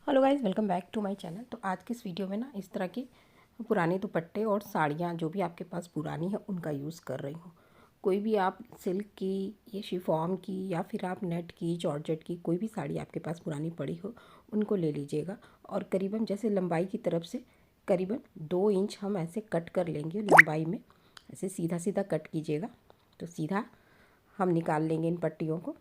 Hello guys, welcome back to my channel. तो आज की इस वीडियो में ना इस तरह की पुराने दुपट्टे और साड़ियाँ जो भी आपके पास पुरानी है उनका यूज़ कर रही हूँ। कोई भी आप सिल्क की, ये शिफॉन की या फिर आप नेट की, जॉर्जेट की कोई भी साड़ी आपके पास पुरानी पड़ी हो उनको ले लीजिएगा और करीबन जैसे लंबाई की तरफ से करीबन 2 इंच हम ऐसे कट कर लेंगे लंबाई में। ऐसे सीधा सीधा कट कीजिएगा तो सीधा हम निकाल लेंगे इन पट्टियों को।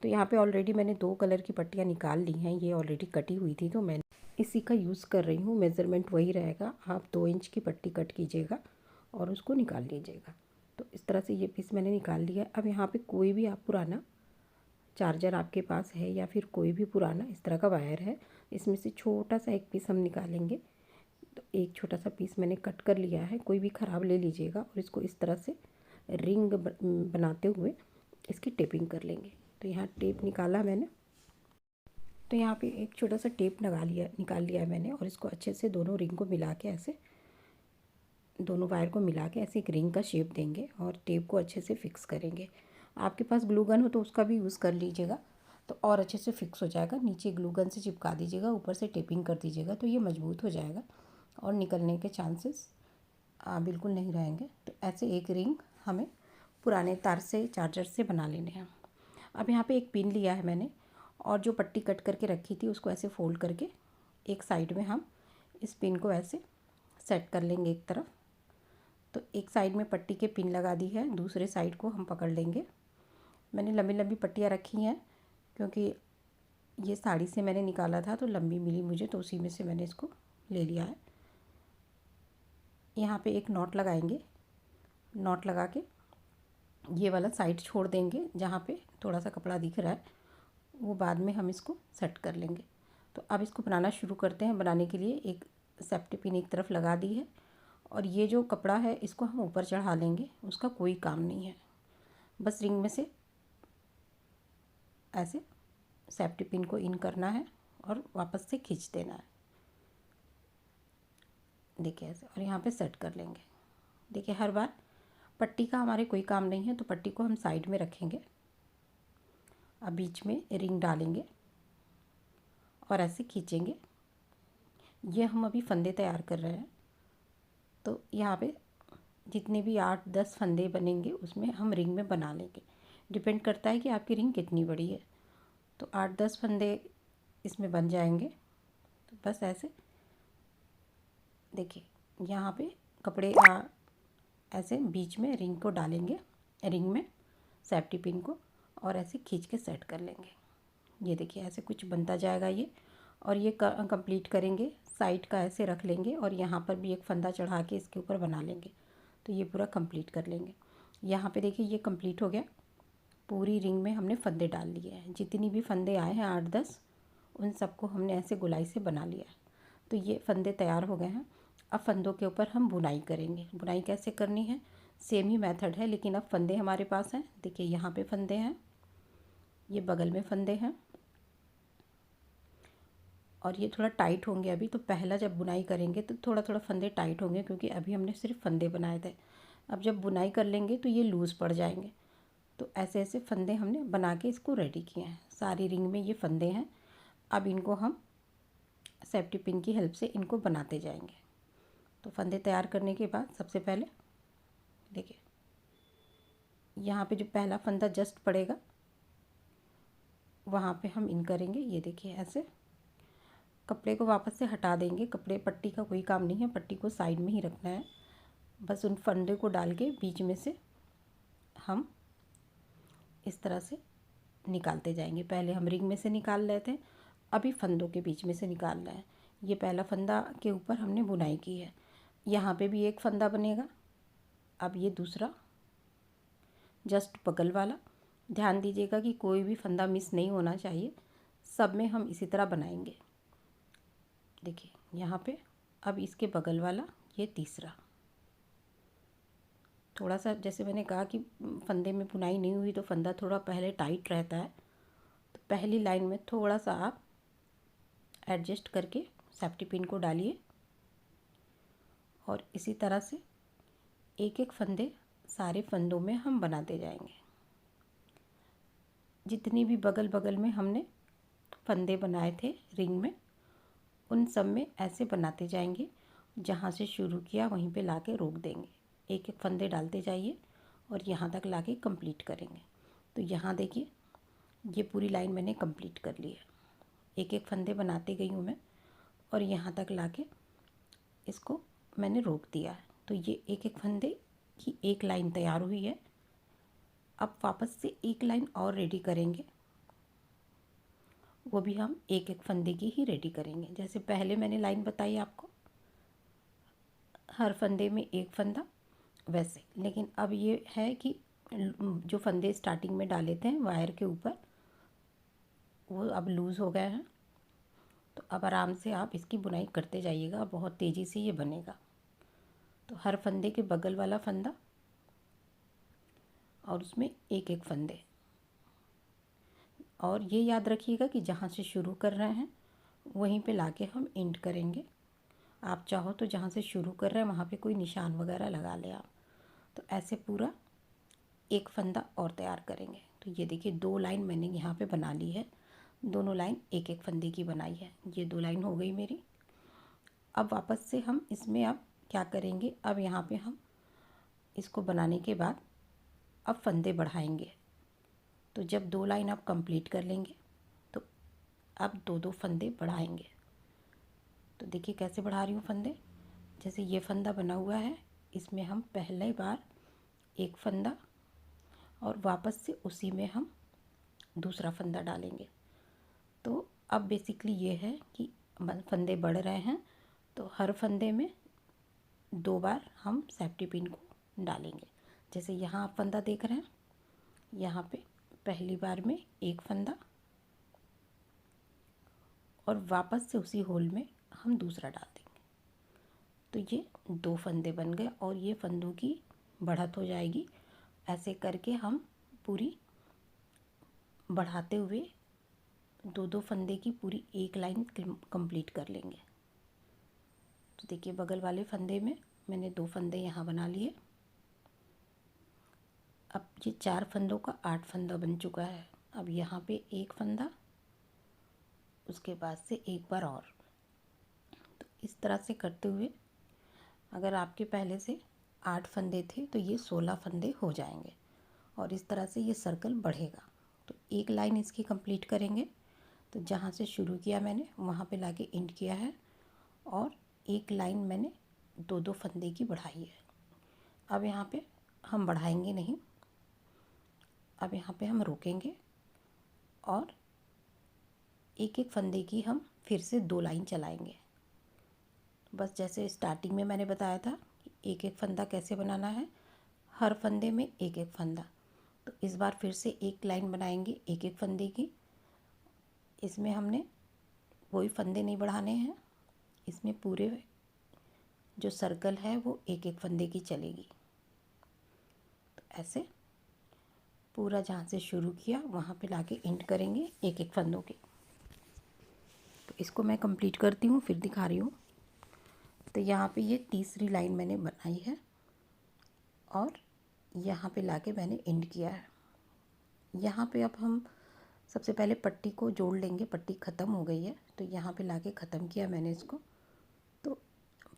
तो यहाँ पे ऑलरेडी मैंने 2 कलर की पट्टियाँ निकाल ली हैं, ये ऑलरेडी कटी हुई थी तो मैंने इसी का यूज़ कर रही हूँ। मेज़रमेंट वही रहेगा, आप 2 इंच की पट्टी कट कीजिएगा और उसको निकाल लीजिएगा। तो इस तरह से ये पीस मैंने निकाल लिया है। अब यहाँ पे कोई भी आप पुराना चार्जर आपके पास है या फिर कोई भी पुराना इस तरह का वायर है, इसमें से छोटा सा एक पीस हम निकालेंगे। तो एक छोटा सा पीस मैंने कट कर लिया है, कोई भी ख़राब ले लीजिएगा और इसको इस तरह से रिंग बनाते हुए इसकी टेपिंग कर लेंगे। तो यहाँ टेप निकाला मैंने, तो यहाँ पे एक छोटा सा टेप निकाल लिया है मैंने और इसको अच्छे से दोनों रिंग को मिला के ऐसे दोनों वायर को मिला के ऐसे एक रिंग का शेप देंगे और टेप को अच्छे से फिक्स करेंगे। आपके पास ग्लू गन हो तो उसका भी यूज़ कर लीजिएगा तो और अच्छे से फिक्स हो जाएगा। नीचे ग्लू गन से चिपका दीजिएगा, ऊपर से टेपिंग कर दीजिएगा तो ये मजबूत हो जाएगा और निकलने के चांसेस बिल्कुल नहीं रहेंगे। तो ऐसे एक रिंग हमें पुराने तार से, चार्जर से बना लेने हैं। अब यहाँ पे एक पिन लिया है मैंने और जो पट्टी कट करके रखी थी उसको ऐसे फोल्ड करके एक साइड में हम इस पिन को ऐसे सेट कर लेंगे एक तरफ। तो एक साइड में पट्टी के पिन लगा दी है, दूसरे साइड को हम पकड़ लेंगे। मैंने लंबी लंबी पट्टियाँ रखी हैं क्योंकि ये साड़ी से मैंने निकाला था तो लंबी मिली मुझे, तो उसी में से मैंने इसको ले लिया है। यहाँ पे एक नॉट लगाएंगे, नॉट लगा के ये वाला साइड छोड़ देंगे, जहाँ पे थोड़ा सा कपड़ा दिख रहा है वो बाद में हम इसको सेट कर लेंगे। तो अब इसको बनाना शुरू करते हैं। बनाने के लिए एक सेफ्टी पिन एक तरफ लगा दी है और ये जो कपड़ा है इसको हम ऊपर चढ़ा लेंगे, उसका कोई काम नहीं है। बस रिंग में से ऐसे सेफ्टी पिन को इन करना है और वापस से खींच देना है, देखिए ऐसे, और यहाँ पे सेट कर लेंगे। देखिए हर बार पट्टी का हमारे कोई काम नहीं है तो पट्टी को हम साइड में रखेंगे। अब बीच में रिंग डालेंगे और ऐसे खींचेंगे। ये हम अभी फंदे तैयार कर रहे हैं तो यहाँ पे जितने भी 8-10 फंदे बनेंगे उसमें हम रिंग में बना लेंगे। डिपेंड करता है कि आपकी रिंग कितनी बड़ी है। तो 8-10 फंदे इसमें बन जाएंगे। तो बस ऐसे देखिए यहाँ पे कपड़े ऐसे बीच में रिंग को डालेंगे, रिंग में सेफ्टी पिन को, और ऐसे खींच के सेट कर लेंगे। ये देखिए ऐसे कुछ बनता जाएगा ये, और ये कंप्लीट करेंगे। साइड का ऐसे रख लेंगे और यहाँ पर भी एक फंदा चढ़ा के इसके ऊपर बना लेंगे तो ये पूरा कंप्लीट कर लेंगे। यहाँ पे देखिए ये कंप्लीट हो गया। पूरी रिंग में हमने फंदे डाल लिए हैं, जितनी भी फंदे आए हैं 8-10 उन सबको हमने ऐसे गोलाई से बना लिया है। तो ये फंदे तैयार हो गए हैं। अब फंदों के ऊपर हम बुनाई करेंगे। बुनाई कैसे करनी है, सेम ही मेथड है, लेकिन अब फंदे हमारे पास हैं। देखिए यहाँ पे फंदे हैं, ये बगल में फंदे हैं और ये थोड़ा टाइट होंगे अभी। तो पहला जब बुनाई करेंगे तो थोड़ा थोड़ा फंदे टाइट होंगे क्योंकि अभी हमने सिर्फ फंदे बनाए थे। अब जब बुनाई कर लेंगे तो ये लूज़ पड़ जाएंगे। तो ऐसे ऐसे फंदे हमने बना के इसको रेडी किए हैं। सारी रिंग में ये फंदे हैं। अब इनको हम सेफ्टी पिन की हेल्प से इनको बनाते जाएंगे। तो फंदे तैयार करने के बाद सबसे पहले देखिए यहाँ पे जो पहला फंदा जस्ट पड़ेगा वहाँ पे हम इन करेंगे। ये देखिए ऐसे कपड़े को वापस से हटा देंगे। कपड़े पट्टी का कोई काम नहीं है, पट्टी को साइड में ही रखना है। बस उन फंदे को डाल के बीच में से हम इस तरह से निकालते जाएंगे। पहले हम रिंग में से निकाल रहे थे, अभी फंदों के बीच में से निकाल रहे हैं। ये पहला फंदा के ऊपर हमने बुनाई की है, यहाँ पे भी एक फंदा बनेगा। अब ये दूसरा जस्ट बगल वाला, ध्यान दीजिएगा कि कोई भी फंदा मिस नहीं होना चाहिए, सब में हम इसी तरह बनाएंगे। देखिए यहाँ पे अब इसके बगल वाला ये तीसरा। थोड़ा सा जैसे मैंने कहा कि फंदे में बुनाई नहीं हुई तो फंदा थोड़ा पहले टाइट रहता है, तो पहली लाइन में थोड़ा सा आप एडजस्ट करके सेफ्टी पिन को डालिए और इसी तरह से एक एक फंदे सारे फंदों में हम बनाते जाएंगे। जितनी भी बगल बगल में हमने फंदे बनाए थे रिंग में उन सब में ऐसे बनाते जाएंगे, जहाँ से शुरू किया वहीं पे लाके रोक देंगे। एक एक फंदे डालते जाइए और यहाँ तक लाके कंप्लीट करेंगे। तो यहाँ देखिए ये पूरी लाइन मैंने कंप्लीट कर ली है। एक एक फंदे बनाते गई हूँ मैं और यहाँ तक लाके इसको मैंने रोक दिया है। तो ये एक एक फंदे की एक लाइन तैयार हुई है। अब वापस से एक लाइन और रेडी करेंगे, वो भी हम एक एक फंदे की ही रेडी करेंगे। जैसे पहले मैंने लाइन बताई आपको, हर फंदे में एक फंदा, वैसे। लेकिन अब ये है कि जो फंदे स्टार्टिंग में डाले थे वायर के ऊपर, वो अब लूज़ हो गए हैं। तो अब आराम से आप इसकी बुनाई करते जाइएगा, बहुत तेज़ी से ये बनेगा। तो हर फंदे के बगल वाला फंदा और उसमें एक एक फंदे। और ये याद रखिएगा कि जहाँ से शुरू कर रहे हैं वहीं पे लाके हम एंड करेंगे। आप चाहो तो जहाँ से शुरू कर रहे हैं वहाँ पे कोई निशान वगैरह लगा लें आप। तो ऐसे पूरा एक फंदा और तैयार करेंगे। तो ये देखिए 2 लाइन मैंने यहाँ पे बना ली है, दोनों लाइन एक एक फंदे की बनाई है। ये 2 लाइन हो गई मेरी। अब वापस से हम इसमें अब क्या करेंगे, अब यहाँ पे हम इसको बनाने के बाद अब फंदे बढ़ाएंगे। तो जब 2 लाइन आप कंप्लीट कर लेंगे तो अब 2-2 फंदे बढ़ाएंगे। तो देखिए कैसे बढ़ा रही हूँ फंदे। जैसे ये फंदा बना हुआ है, इसमें हम पहले बार एक फंदा और वापस से उसी में हम दूसरा फंदा डालेंगे। तो अब बेसिकली ये है कि फंदे बढ़ रहे हैं, तो हर फंदे में 2 बार हम सेफ्टी पिन को डालेंगे। जैसे यहाँ आप फंदा देख रहे हैं, यहाँ पे पहली बार में एक फंदा और वापस से उसी होल में हम दूसरा डाल देंगे। तो ये 2 फंदे बन गए और ये फंदों की बढ़त हो जाएगी। ऐसे करके हम पूरी बढ़ाते हुए 2-2 फंदे की पूरी एक लाइन कंप्लीट कर लेंगे। तो देखिए बगल वाले फंदे में मैंने 2 फंदे यहाँ बना लिए। अब ये 4 फंदों का 8 फंदा बन चुका है। अब यहाँ पे एक फंदा, उसके बाद से एक बार और। तो इस तरह से करते हुए अगर आपके पहले से 8 फंदे थे तो ये 16 फंदे हो जाएंगे और इस तरह से ये सर्कल बढ़ेगा। तो एक लाइन इसकी कंप्लीट करेंगे। तो जहाँ से शुरू किया मैंने वहाँ पे लाके एंड किया है और एक लाइन मैंने 2-2 फंदे की बढ़ाई है। अब यहाँ पे हम बढ़ाएंगे नहीं, अब यहाँ पे हम रोकेंगे और एक एक फंदे की हम फिर से 2 लाइन चलाएंगे। बस जैसे स्टार्टिंग में मैंने बताया था कि एक एक फंदा कैसे बनाना है, हर फंदे में एक एक फंदा। तो इस बार फिर से एक लाइन बनाएंगे एक एक फंदे की। इसमें हमने कोई फंदे नहीं बढ़ाने हैं, इसमें पूरे जो सर्कल है वो एक एक फंदे की चलेगी। तो ऐसे पूरा जहाँ से शुरू किया वहाँ पे लाके एंड करेंगे एक एक फंदों के। तो इसको मैं कंप्लीट करती हूँ फिर दिखा रही हूँ। तो यहाँ पे ये तीसरी लाइन मैंने बनाई है और यहाँ पे लाके मैंने एंड किया है। यहाँ पे अब हम सबसे पहले पट्टी को जोड़ लेंगे। पट्टी ख़त्म हो गई है तो यहाँ पे लाके ख़त्म किया मैंने इसको। तो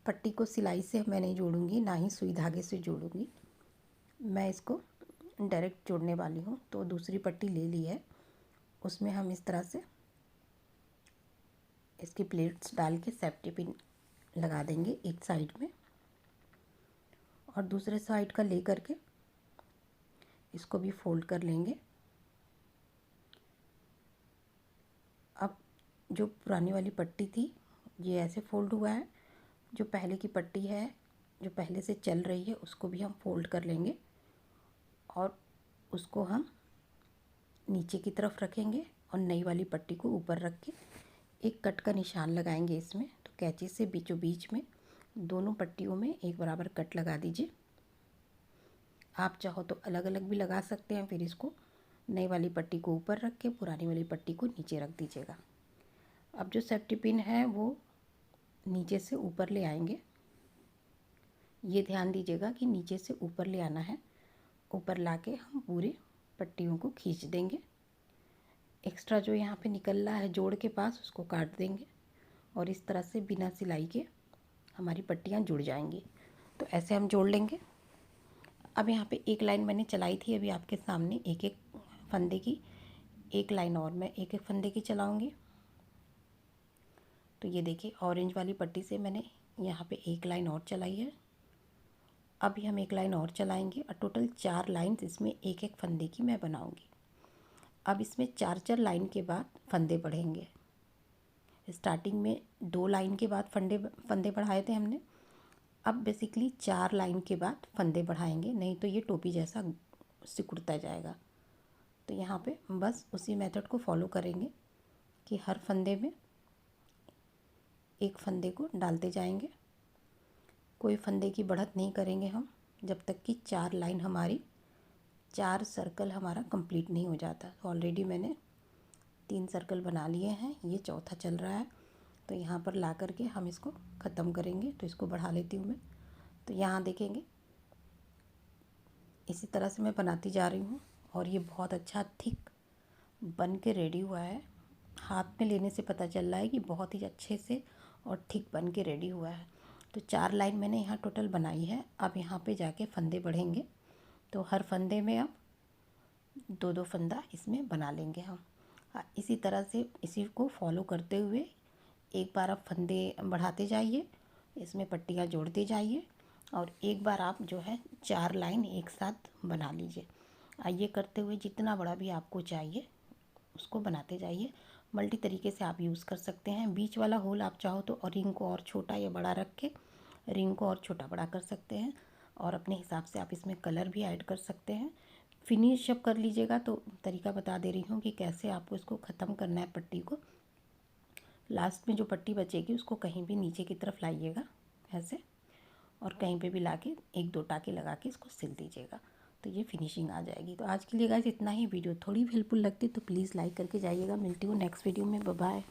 पट्टी को सिलाई से मैं नहीं जोड़ूंगी, ना ही सुई धागे से जोड़ूंगी, मैं इसको डायरेक्ट जोड़ने वाली हूँ। तो दूसरी पट्टी ले ली है, उसमें हम इस तरह से इसकी प्लेट्स डाल के सेफ्टी पिन लगा देंगे एक साइड में और दूसरे साइड का ले करके इसको भी फोल्ड कर लेंगे। अब जो पुरानी वाली पट्टी थी ये ऐसे फोल्ड हुआ है, जो पहले की पट्टी है जो पहले से चल रही है उसको भी हम फोल्ड कर लेंगे और उसको हम नीचे की तरफ रखेंगे और नई वाली पट्टी को ऊपर रख के एक कट का निशान लगाएंगे इसमें। तो कैंची से बीचों बीच में दोनों पट्टियों में एक बराबर कट लगा दीजिए। आप चाहो तो अलग अलग भी लगा सकते हैं। फिर इसको नई वाली पट्टी को ऊपर रख के पुरानी वाली पट्टी को नीचे रख दीजिएगा। अब जो सेफ्टी पिन है वो नीचे से ऊपर ले आएंगे। ये ध्यान दीजिएगा कि नीचे से ऊपर ले आना है। ऊपर लाके हम पूरे पट्टियों को खींच देंगे। एक्स्ट्रा जो यहाँ पे निकल रहा है जोड़ के पास उसको काट देंगे और इस तरह से बिना सिलाई के हमारी पट्टियाँ जुड़ जाएंगी। तो ऐसे हम जोड़ लेंगे। अब यहाँ पे एक लाइन मैंने चलाई थी, अभी आपके सामने एक एक फंदे की एक लाइन और मैं एक एक फंदे की चलाऊँगी। तो ये देखिए ऑरेंज वाली पट्टी से मैंने यहाँ पे एक लाइन और चलाई है। अभी हम एक लाइन और चलाएंगे और टोटल 4 लाइन्स इसमें एक एक फंदे की मैं बनाऊँगी। अब इसमें 4 लाइन के बाद फंदे बढ़ेंगे। स्टार्टिंग में 2 लाइन के बाद फंदे बढ़ाए थे हमने। अब बेसिकली 4 लाइन के बाद फंदे बढ़ाएंगे, नहीं तो ये टोपी जैसा सिकुड़ता जाएगा। तो यहाँ पे बस उसी मेथड को फॉलो करेंगे कि हर फंदे में एक फंदे को डालते जाएंगे। कोई फंदे की बढ़त नहीं करेंगे हम जब तक कि 4 लाइन हमारी 4 सर्कल हमारा कंप्लीट नहीं हो जाता। तो ऑलरेडी मैंने 3 सर्कल बना लिए हैं, ये चौथा चल रहा है। तो यहाँ पर ला करके हम इसको ख़त्म करेंगे। तो इसको बढ़ा लेती हूँ मैं। तो यहाँ देखेंगे इसी तरह से मैं बनाती जा रही हूँ और ये बहुत अच्छा थिक बन के रेडी हुआ है। हाथ में लेने से पता चल रहा है कि बहुत ही अच्छे से और थिक बन के रेडी हुआ है। तो 4 लाइन मैंने यहाँ टोटल बनाई है। अब यहाँ पे जाके फंदे बढ़ेंगे। तो हर फंदे में अब 2-2 फंदा इसमें बना लेंगे हम। इसी तरह से इसी को फॉलो करते हुए एक बार आप फंदे बढ़ाते जाइए, इसमें पट्टियाँ जोड़ते जाइए और एक बार आप जो है 4 लाइन एक साथ बना लीजिए। ये करते हुए जितना बड़ा भी आपको चाहिए उसको बनाते जाइए। मल्टी तरीके से आप यूज़ कर सकते हैं। बीच वाला होल आप चाहो तो और रिंग को और छोटा या बड़ा रख के रिंग को और छोटा बड़ा कर सकते हैं और अपने हिसाब से आप इसमें कलर भी ऐड कर सकते हैं। फिनिश जब कर लीजिएगा तो तरीका बता दे रही हूँ कि कैसे आपको इसको ख़त्म करना है पट्टी को। लास्ट में जो पट्टी बचेगी उसको कहीं भी नीचे की तरफ लाइएगा ऐसे, और कहीं पे भी लाके 1-2 टाँके लगा के इसको सिल दीजिएगा। तो ये फिनिशिंग आ जाएगी। तो आज के लिए गाइस इतना ही। वीडियो थोड़ी भी हेल्पफुल लगती है तो प्लीज़ लाइक करके जाइएगा। मिलती हूँ नेक्स्ट वीडियो में। Bye bye.